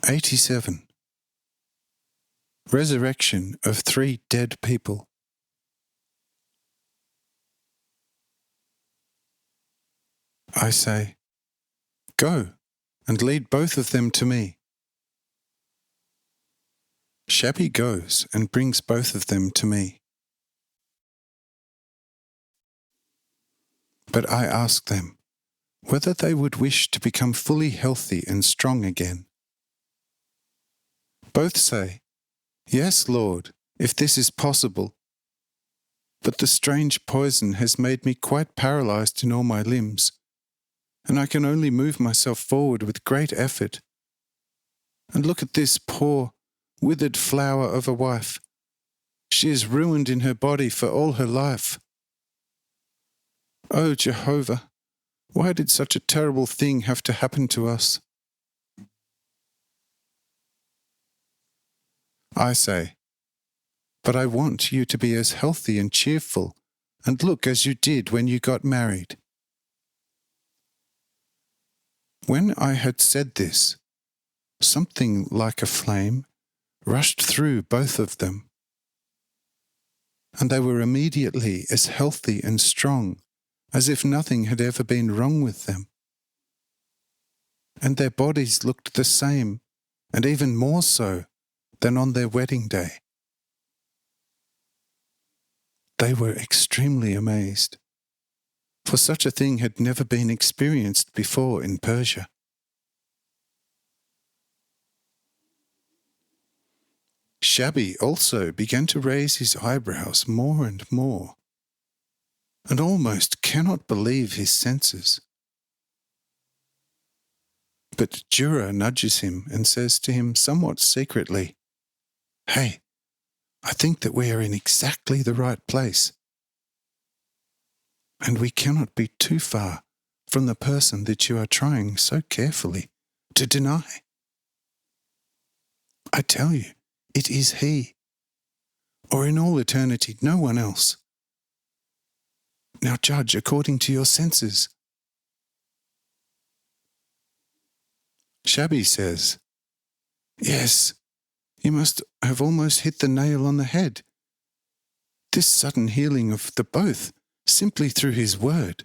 87. Resurrection of 3 dead people. I say, "Go, and lead both of them to me." Shabby goes and brings both of them to me. But I ask them whether they would wish to become fully healthy and strong again. Both say, "Yes, Lord, if this is possible. But the strange poison has made me quite paralyzed in all my limbs, and I can only move myself forward with great effort. And look at this poor, withered flower of a wife. She is ruined in her body for all her life. Oh, Jehovah, why did such a terrible thing have to happen to us?" I say, "But I want you to be as healthy and cheerful and look as you did when you got married." When I had said this, something like a flame rushed through both of them, and they were immediately as healthy and strong as if nothing had ever been wrong with them. And their bodies looked the same, and even more so, than on their wedding day. They were extremely amazed, for such a thing had never been experienced before in Persia. Shabby also began to raise his eyebrows more and more, and almost cannot believe his senses. But Jura nudges him and says to him somewhat secretly, "Hey, I think that we are in exactly the right place, and we cannot be too far from the person that you are trying so carefully to deny. I tell you, it is he, or in all eternity no one else. Now judge according to your senses." Shabby says, "Yes, you must have almost hit the nail on the head. This sudden healing of the both, simply through his word.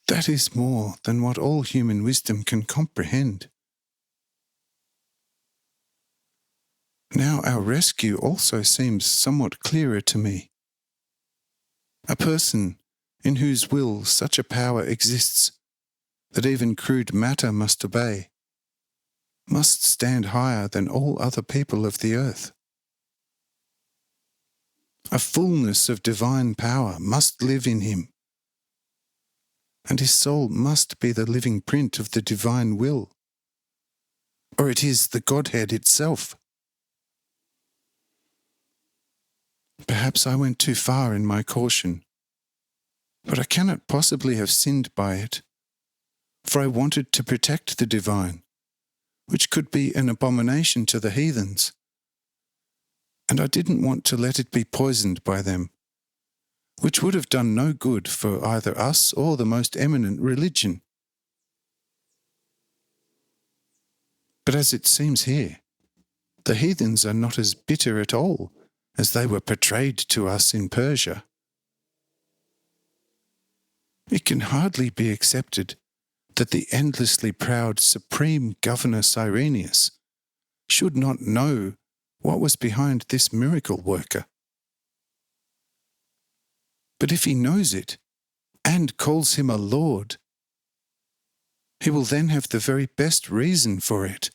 That is more than what all human wisdom can comprehend. Now our rescue also seems somewhat clearer to me. A person in whose will such a power exists that even crude matter must obey, must stand higher than all other people of the earth. A fullness of divine power must live in him, and his soul must be the living print of the divine will, or it is the Godhead itself. Perhaps I went too far in my caution, but I cannot possibly have sinned by it, for I wanted to protect the divine, which could be an abomination to the heathens, and I didn't want to let it be poisoned by them, which would have done no good for either us or the most eminent religion. But as it seems here, the heathens are not as bitter at all as they were portrayed to us in Persia. It can hardly be accepted that the endlessly proud supreme governor Cyrenius should not know what was behind this miracle worker. But if he knows it and calls him a lord, he will then have the very best reason for it.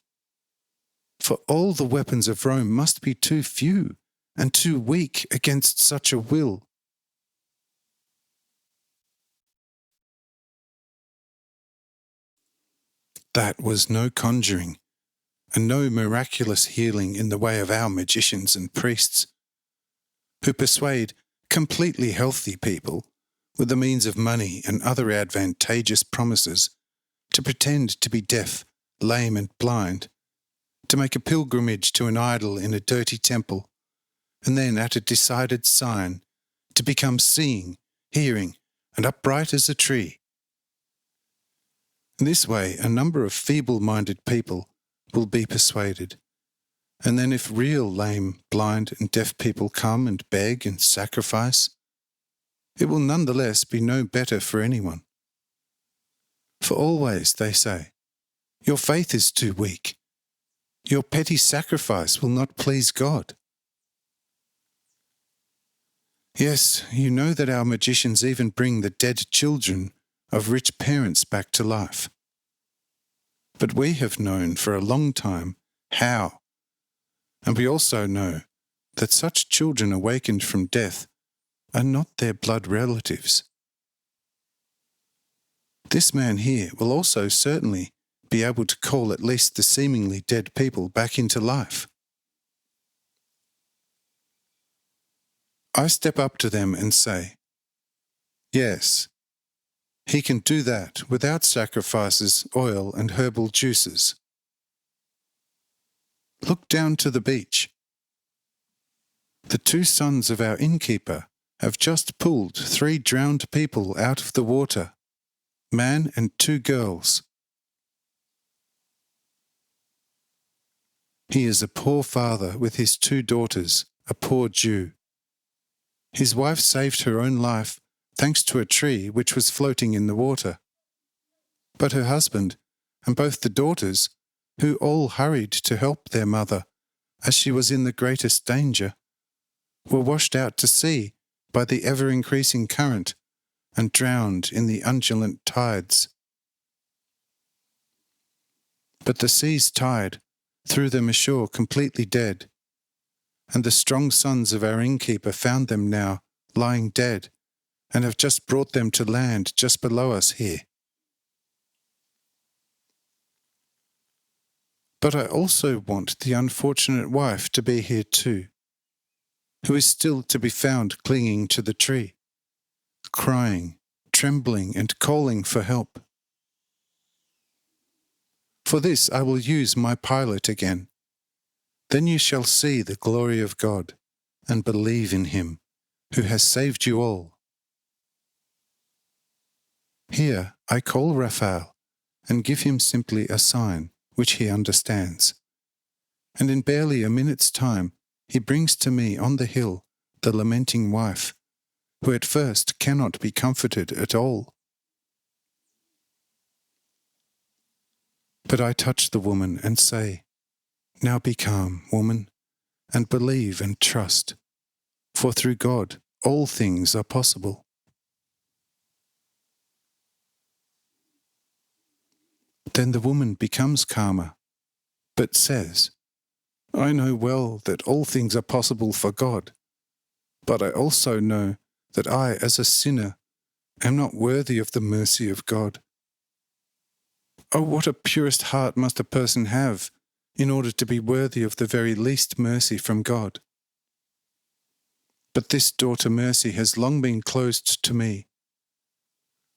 For all the weapons of Rome must be too few and too weak against such a will. That was no conjuring, and no miraculous healing in the way of our magicians and priests, who persuade completely healthy people with the means of money and other advantageous promises to pretend to be deaf, lame and blind, to make a pilgrimage to an idol in a dirty temple, and then at a decided sign to become seeing, hearing, and upright as a tree. In this way, a number of feeble-minded people will be persuaded. And then if real lame, blind and deaf people come and beg and sacrifice, it will nonetheless be no better for anyone. For always, they say, your faith is too weak. Your petty sacrifice will not please God. Yes, you know that our magicians even bring the dead children of rich parents back to life. But we have known for a long time how, and we also know that such children awakened from death are not their blood relatives. This man here will also certainly be able to call at least the seemingly dead people back into life. I step up to them and say, yes, he can do that without sacrifices, oil and herbal juices. Look down to the beach. The 2 sons of our innkeeper have just pulled 3 drowned people out of the water, man and 2 girls. He is a poor father with his 2 daughters, a poor Jew. His wife saved her own life thanks to a tree which was floating in the water. But her husband and both the daughters, who all hurried to help their mother as she was in the greatest danger, were washed out to sea by the ever-increasing current and drowned in the undulant tides. But the sea's tide threw them ashore completely dead, and the strong sons of our innkeeper found them now lying dead and have just brought them to land just below us here. But I also want the unfortunate wife to be here too, who is still to be found clinging to the tree, crying, trembling and calling for help. For this I will use my pilot again. Then you shall see the glory of God and believe in him, who has saved you all. Here I call Raphael and give him simply a sign which he understands. And in barely a minute's time he brings to me on the hill the lamenting wife, who at first cannot be comforted at all. But I touch the woman and say, now be calm, woman, and believe and trust, for through God all things are possible. Then the woman becomes calmer, but says, I know well that all things are possible for God, but I also know that I, as a sinner, am not worthy of the mercy of God. Oh, what a purest heart must a person have in order to be worthy of the very least mercy from God. But this door to mercy has long been closed to me.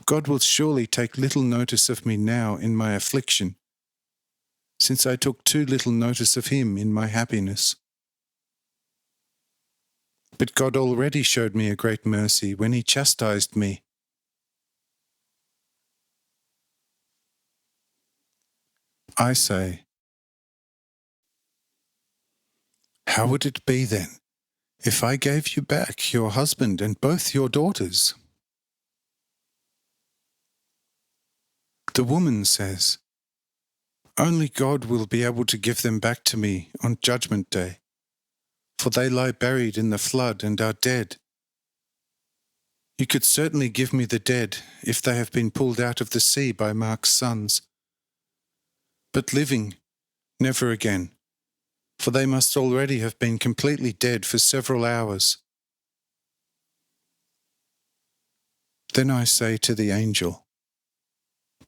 God will surely take little notice of me now in my affliction, since I took too little notice of him in my happiness. But God already showed me a great mercy when he chastised me. I say, how would it be then if I gave you back your husband and both your daughters? The woman says, only God will be able to give them back to me on Judgment Day, for they lie buried in the flood and are dead. You could certainly give me the dead if they have been pulled out of the sea by Mark's sons. But living, never again, for they must already have been completely dead for several hours. Then I say to the angel,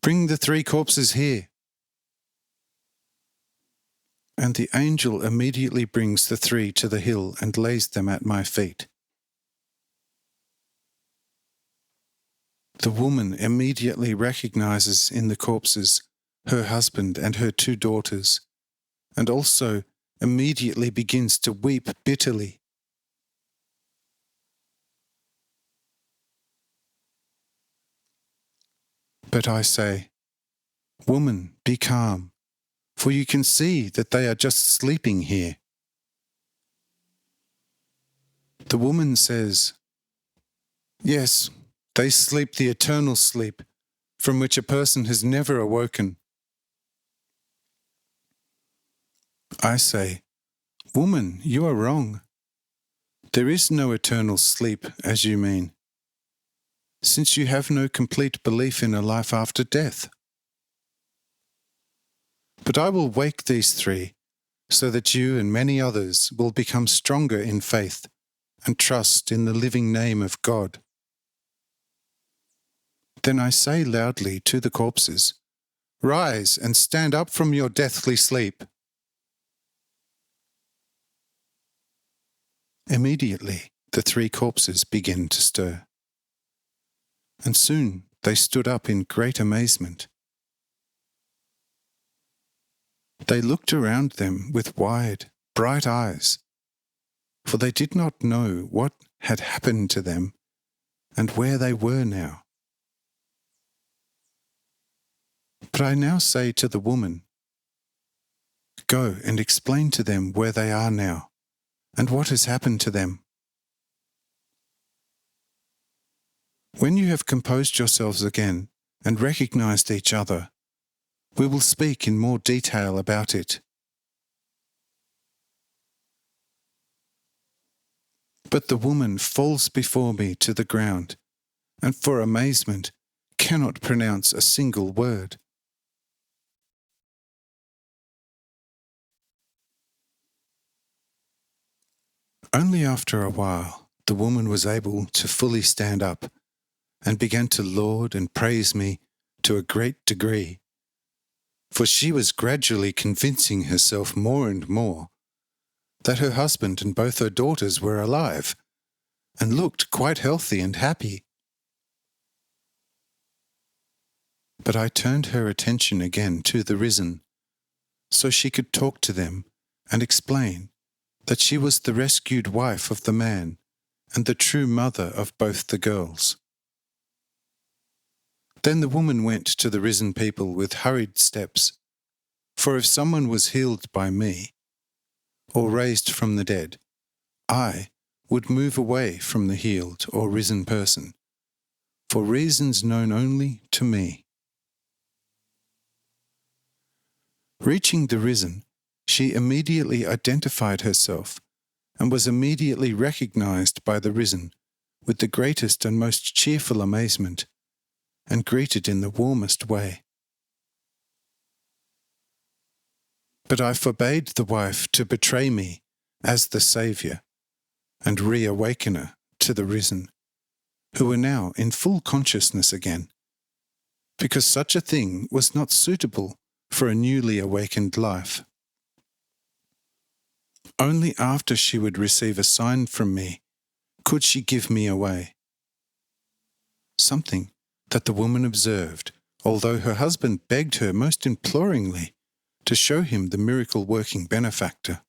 bring the 3 corpses here. And the angel immediately brings the 3 to the hill and lays them at my feet. The woman immediately recognizes in the corpses her husband and her 2 daughters, and also immediately begins to weep bitterly. But I say, woman, be calm, for you can see that they are just sleeping here." The woman says, "Yes, they sleep the eternal sleep, from which a person has never awoken." I say, "Woman, you are wrong. There is no eternal sleep, as you mean, since you have no complete belief in a life after death. But I will wake these three, so that you and many others will become stronger in faith and trust in the living name of God." Then I say loudly to the corpses, "Rise and stand up from your deathly sleep." Immediately the three corpses begin to stir. And soon they stood up in great amazement. They looked around them with wide, bright eyes, for they did not know what had happened to them and where they were now. But I now say to the woman, "Go and explain to them where they are now and what has happened to them." When you have composed yourselves again and recognized each other, we will speak in more detail about it. But the woman falls before me to the ground, and for amazement cannot pronounce a single word. Only after a while the woman was able to fully stand up and began to laud and praise me to a great degree, for she was gradually convincing herself more and more that her husband and both her daughters were alive and looked quite healthy and happy. But I turned her attention again to the risen, so she could talk to them and explain that she was the rescued wife of the man and the true mother of both the girls. Then the woman went to the risen people with hurried steps, for if someone was healed by me, or raised from the dead, I would move away from the healed or risen person, for reasons known only to me. Reaching the risen, she immediately identified herself and was immediately recognized by the risen with the greatest and most cheerful amazement, and greeted in the warmest way. But I forbade the wife to betray me as the Saviour and reawakener to the risen, who were now in full consciousness again, because such a thing was not suitable for a newly awakened life. Only after she would receive a sign from me could she give me away. Something that the woman observed, although her husband begged her most imploringly to show him the miracle-working benefactor.